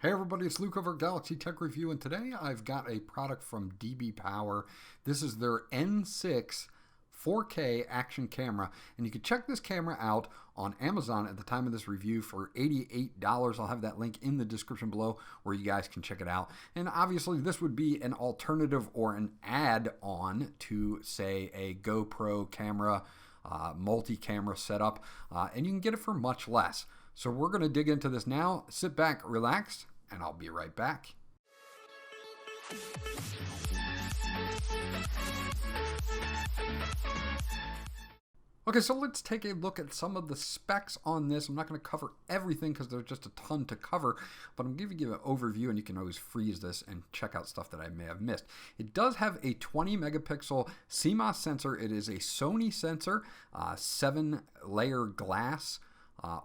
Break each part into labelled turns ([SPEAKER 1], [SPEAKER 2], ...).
[SPEAKER 1] Hey everybody, it's Luke over at Galaxy Tech Review, and today I've got a product from DBPOWER. This is their N6 4K action camera, and you can check this camera out on Amazon at the time of this review for $88. I'll have that link in the description below where you guys can check it out. And obviously this would be an alternative or an add-on to, say, a GoPro camera, multi-camera setup, and you can get it for much less. So we're going to dig into this now. Sit back, relax, and I'll be right back. Okay, so let's take a look at some of the specs on this. I'm not going to cover everything because there's just a ton to cover, but I'm going to give you an overview, and you can always freeze this and check out stuff that I may have missed. It does have a 20 megapixel CMOS sensor. It is a Sony sensor, 7-layer glass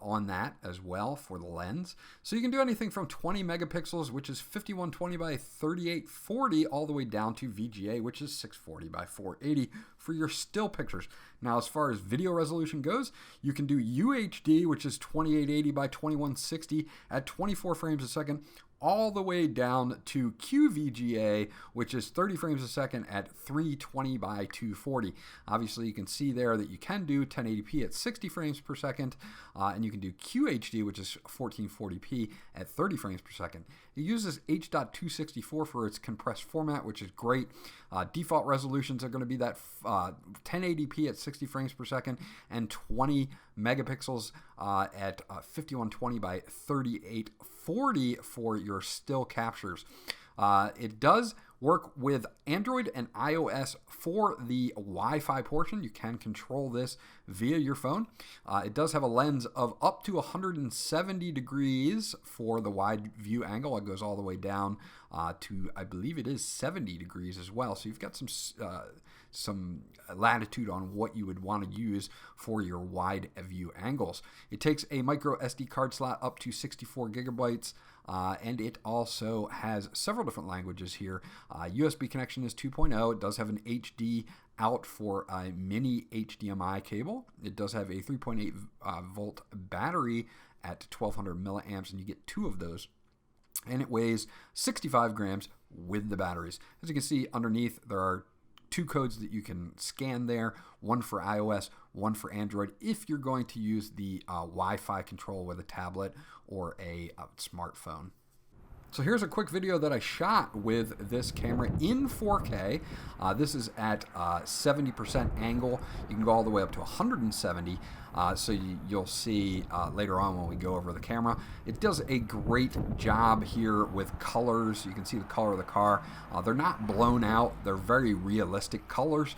[SPEAKER 1] on that as well for the lens. So you can do anything from 20 megapixels, which is 5120 by 3840, all the way down to VGA, which is 640 by 480 for your still pictures. Now, as far as video resolution goes, you can do UHD, which is 2880 by 2160 at 24 frames a second, all the way down to QVGA, which is 30 frames a second at 320 by 240. Obviously, you can see there that you can do 1080p at 60 frames per second, and you can do QHD, which is 1440p at 30 frames per second. It uses H.264 for its compressed format, which is great. Default resolutions are going to be that 1080p at 60 frames per second and 20 megapixels at 5120 by 3840 for your still captures. It does work with Android and iOS for the Wi-Fi portion. You can control this via your phone. It does have a lens of up to 170 degrees for the wide view angle. It goes all the way down to, I believe it is 70 degrees as well. So you've got some latitude on what you would want to use for your wide view angles. It takes a micro SD card slot up to 64 gigabytes. And it also has several different languages here. USB connection is 2.0. It does have an HD out for a mini HDMI cable. It does have a 3.8 volt battery at 1200 milliamps, and you get two of those. And it weighs 65 grams with the batteries. As you can see underneath, there are two codes that you can scan there, one for iOS, one for Android, if you're going to use the Wi-Fi control with a tablet or a smartphone. So here's a quick video that I shot with this camera in 4K. This is at 70% angle. You can go all the way up to 170. So you'll see later on when we go over the camera. It does a great job here with colors. You can see the color of the car. They're not blown out. They're very realistic colors.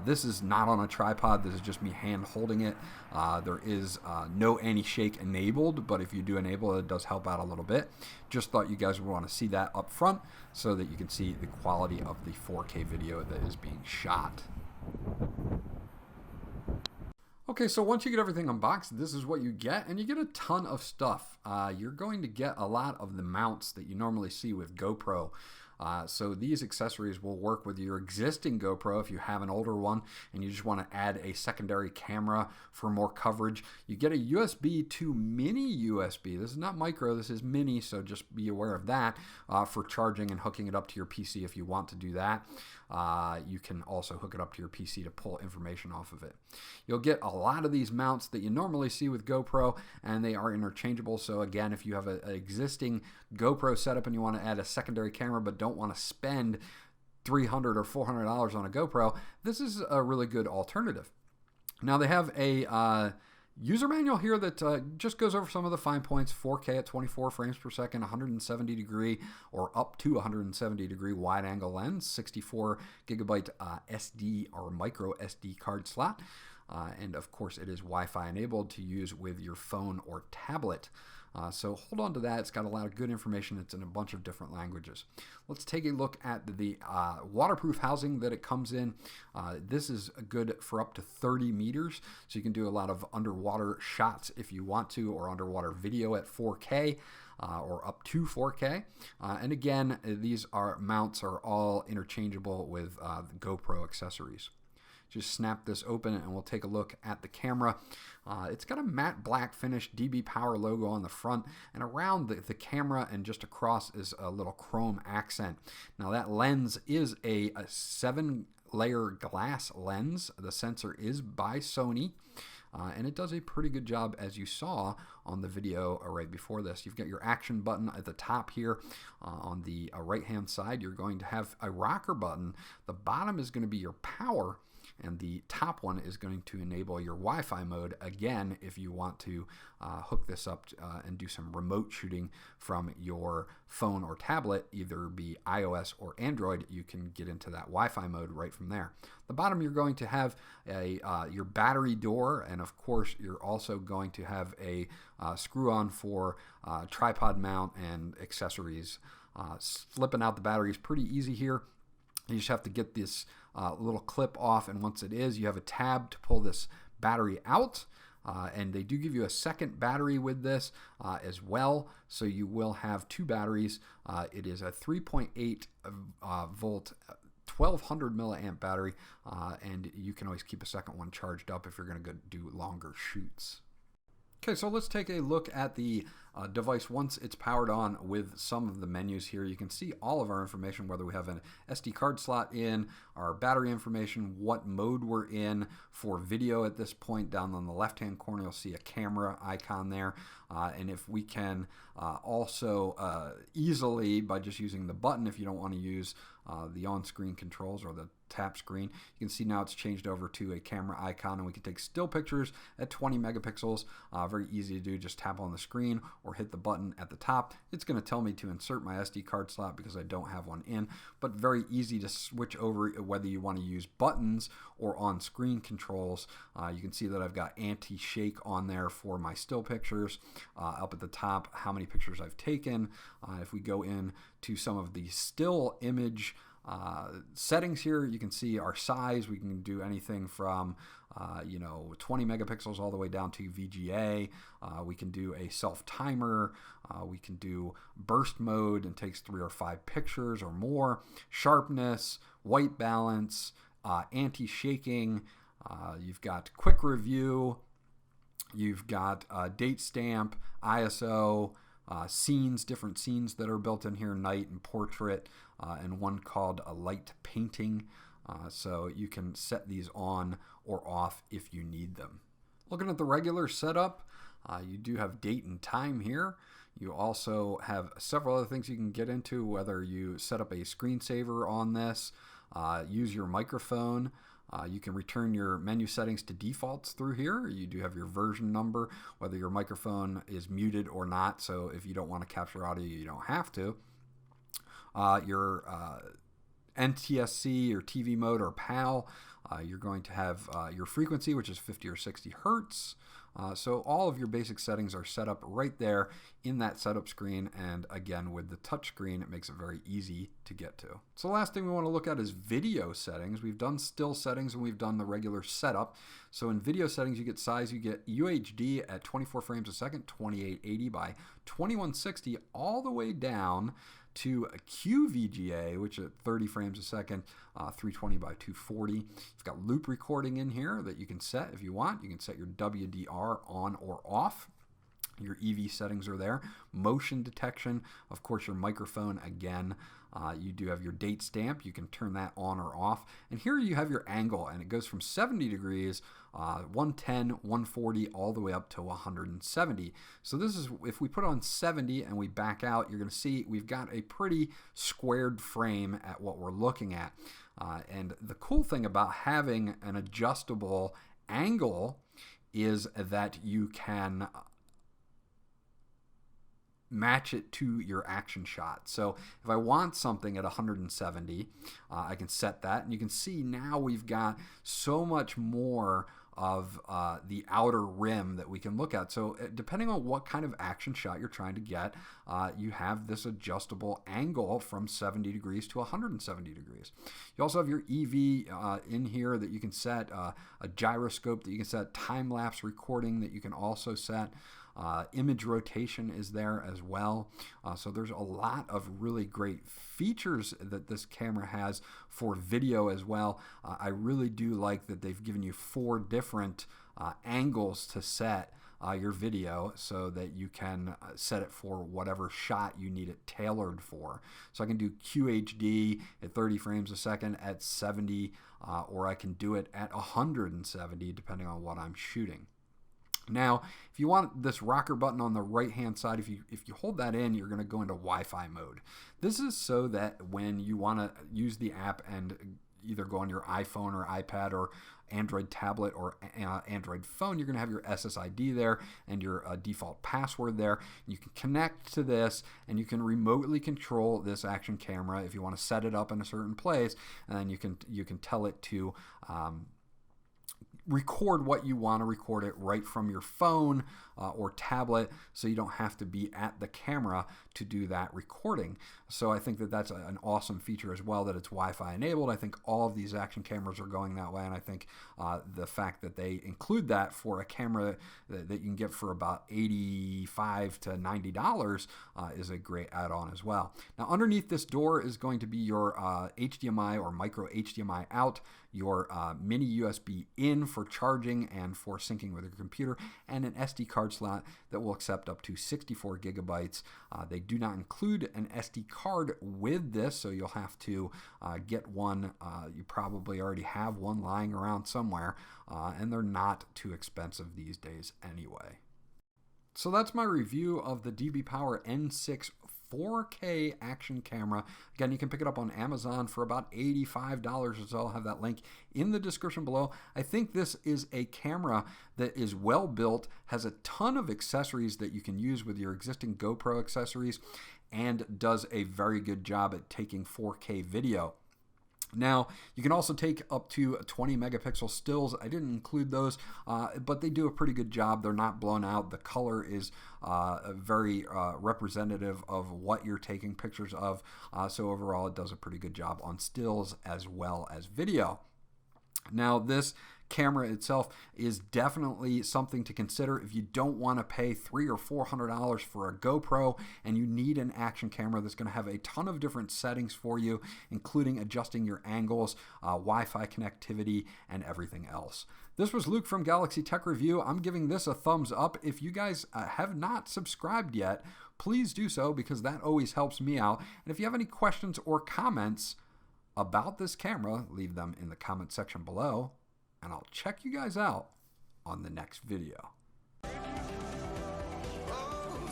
[SPEAKER 1] This is not on a tripod. This is just me hand holding it. There is no anti-shake enabled, but if you do enable it, it does help out a little bit. Just thought you guys would want to see that up front so that you can see the quality of the 4K video that is being shot. Okay, so once you get everything unboxed, this is what you get, and you get a ton of stuff. You're going to get a lot of the mounts that you normally see with GoPro. So these accessories will work with your existing GoPro if you have an older one and you just want to add a secondary camera for more coverage. You get a USB to mini USB. This is not micro, this is mini, so just be aware of that for charging and hooking it up to your PC if you want to do that. You can also hook it up to your PC to pull information off of it. You'll get a lot of these mounts that you normally see with GoPro, and they are interchangeable. So again, if you have an existing GoPro setup and you want to add a secondary camera but don't want to spend $300 or $400 on a GoPro, this is a really good alternative. Now they have a user manual here that just goes over some of the fine points. 4K at 24 frames per second, 170 degree or up to 170 degree wide angle lens, 64 gigabyte SD or micro SD card slot. And of course it is Wi-Fi enabled to use with your phone or tablet. So hold on to that. It's got a lot of good information. It's in a bunch of different languages. Let's take a look at the waterproof housing that it comes in. This is good for up to 30 meters. So you can do a lot of underwater shots if you want to, or underwater video at 4K. Or up to 4K. And again, these mounts are all interchangeable with the GoPro accessories. just snap this open and we'll take a look at the camera. It's got a matte black finish DBPOWER logo on the front, and around the camera and just across is a little chrome accent. Now that lens is a 7-layer glass lens. The sensor is by Sony. And it does a pretty good job, as you saw on the video right before this. You've got your action button at the top here. On the right hand side, you're going to have a rocker button. The bottom is going to be your power, and the top one is going to enable your Wi-Fi mode. Again, if you want to hook this up and do some remote shooting from your phone or tablet, either be iOS or Android, you can get into that Wi-Fi mode right from there. The bottom, you're going to have your battery door, and of course you're also going to have a screw-on for tripod mount and accessories. Flipping out the battery is pretty easy here. You just have to get this little clip off, and once it is, you have a tab to pull this battery out. And they do give you a second battery with this as well, so you will have two batteries. It is a 3.8 volt 1200 milliamp battery, and you can always keep a second one charged up if you're going to do longer shoots. Okay, so let's take a look at the device once it's powered on with some of the menus here. You can see all of our information, whether we have an SD card slot in, our battery information, what mode we're in for video at this point. Down on the left-hand corner, you'll see a camera icon there. And if we can also easily, by just using the button, if you don't want to use the on-screen controls or the tap screen, you can see now it's changed over to a camera icon, and we can take still pictures at 20 megapixels. Very easy to do. Just tap on the screen or hit the button at the top. It's going to tell me to insert my SD card slot because I don't have one in, but very easy to switch over whether you want to use buttons or on-screen controls. You can see that I've got anti-shake on there for my still pictures. Up at the top, how many pictures I've taken. If we go in to some of the still image settings here, you can see our size. We can do anything from 20 megapixels all the way down to VGA. We can do a self timer. We can do burst mode and takes 3 or 5 pictures or more. Sharpness, white balance, anti-shaking. You've got quick review. You've got date stamp, ISO, scenes, different scenes that are built in here, night and portrait, and one called a light painting. So you can set these on or off if you need them. Looking at the regular setup, you do have date and time here. You also have several other things you can get into, whether you set up a screensaver on this, use your microphone. You can return your menu settings to defaults through here. You do have your version number, whether your microphone is muted or not. So if you don't want to capture audio, you don't have to. Your NTSC or TV mode or PAL. You're going to have your frequency, which is 50 or 60 hertz. So all of your basic settings are set up right there in that setup screen, and again with the touch screen it makes it very easy to get to. So the last thing we want to look at is video settings. We've done still settings and we've done the regular setup. So in video settings, you get size, you get UHD at 24 frames a second, 2880 by 2160, all the way down to a QVGA, which is 30 frames a second, 320 by 240. You've got loop recording in here that you can set if you want. You can set your WDR on or off. Your EV settings are there. Motion detection, of course, your microphone again. You do have your date stamp. You can turn that on or off. And here you have your angle, and it goes from 70 degrees, 110, 140, all the way up to 170. So this is, if we put on 70 and we back out, you're going to see we've got a pretty squared frame at what we're looking at. And the cool thing about having an adjustable angle is that you can match it to your action shot. So if I want something at 170, I can set that, and you can see now we've got so much more of the outer rim that we can look at. So depending on what kind of action shot you're trying to get, you have this adjustable angle from 70 degrees to 170 degrees. You also have your EV in here that you can set, a gyroscope that you can set, time-lapse recording that you can also set. Image rotation is there as well. So there's a lot of really great features that this camera has for video as well. I really do like that they've given you 4 different angles to set your video so that you can set it for whatever shot you need it tailored for. So I can do QHD at 30 frames a second at 70, or I can do it at 170 depending on what I'm shooting. Now, if you want this rocker button on the right hand side, if you hold that in, you're going to go into Wi-Fi mode. This is so that when you want to use the app and either go on your iPhone or iPad or Android tablet or Android phone, you're going to have your SSID there and your default password there. You can connect to this and you can remotely control this action camera if you want to set it up in a certain place, and then you can tell it to record what you want to record it right from your phone or tablet, so you don't have to be at the camera to do that recording. So I think that that's an awesome feature as well, that it's Wi-Fi enabled. I think all of these action cameras are going that way, and I think the fact that they include that for a camera that you can get for about $85 to $90 is a great add-on as well. Now underneath this door is going to be your HDMI or micro HDMI out, your mini USB in for charging and for syncing with your computer, and an SD card slot that will accept up to 64 gigabytes. They do not include an SD card with this, so you'll have to get one. You probably already have one lying around somewhere, and they're not too expensive these days anyway. So that's my review of the DBPOWER N6 4K action camera. Again, you can pick it up on Amazon for about $85 or so. I'll have that link in the description below. I think this is a camera that is well built, has a ton of accessories that you can use with your existing GoPro accessories, and does a very good job at taking 4K video. Now, you can also take up to 20 megapixel stills. I didn't include those, but they do a pretty good job. They're not blown out. The color is very representative of what you're taking pictures of. So overall, it does a pretty good job on stills as well as video. Now, this camera itself is definitely something to consider if you don't want to pay $300 or $400 for a GoPro and you need an action camera that's going to have a ton of different settings for you, including adjusting your angles, Wi-Fi connectivity, and everything else. This was Luke from Galaxy Tech Review. I'm giving this a thumbs up. If you guys have not subscribed yet, please do so, because that always helps me out. And if you have any questions or comments about this camera, leave them in the comment section below, and I'll check you guys out on the next video.
[SPEAKER 2] Oh,